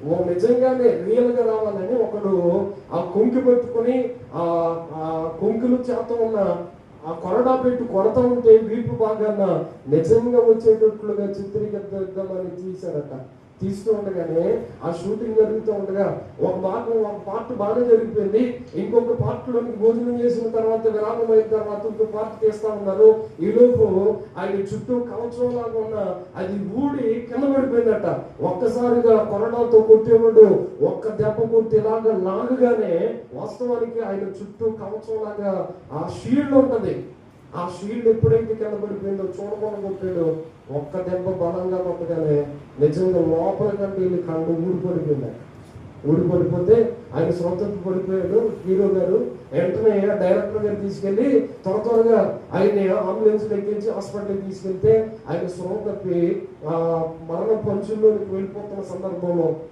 ఓ నిజంగానే రియల్ గా రావాలని ఒకడు ఆ కొంకి పెట్టుకుని ఆ ఆ కొంకులు చేత ఉన్న ఆ కొరడా పెట్టి కొడతా ఉంటే వీపు బాగా నిజంగా వచ్చేటట్లుగా చిత్రీకరిద్దామని తీశారట. తీస్తూ ఉండగానే ఆ షూటింగ్ జరుగుతూ ఉండగా ఒక పార్ట్ బాగా జరిగిపోయింది. ఇంకొక పార్ట్ లోనికి భోజనం చేసిన తర్వాత విరామం అయిన తర్వాత ఇంకో పార్ట్ తీస్తా ఉన్నారు. ఈలోపు ఆయన చుట్టూ కవచం లాగా ఉన్న అది ఊడి కింద పడిపోయిందట. ఒక్కసారిగా కొరడాతో కొట్టేవాడు ఒక్క దెబ్బ కొట్టి ఇలాగా లాగగానే వాస్తవానికి ఆయన చుట్టూ కవచం లాగా ఆ షీల్డ్ ఉంటది. ఆ షీల్డ్ ఎప్పుడైతే కింద పడిపోయిందో చూడకుండా కొట్టాడు. ఒక్క దెబ్బ బలంగా కొట్టగానే నిజంగా లోపల కంటే వీళ్ళు కళ్ళు ఊడిపడిపోయింది. ఊడిపడిపోతే ఆయన స్వతంత్ర పడిపోయాడు హీరో గారు. వెంటనే డైరెక్టర్ గారు తీసుకెళ్లి త్వరగా ఆయన్ని అంబులెన్స్ ఎక్కించి హాస్పిటల్కి తీసుకెళ్తే ఆయన స్పృహ తప్పి మరణ పంచుల్లోకి వెళ్ళిపోతున్న సందర్భంలో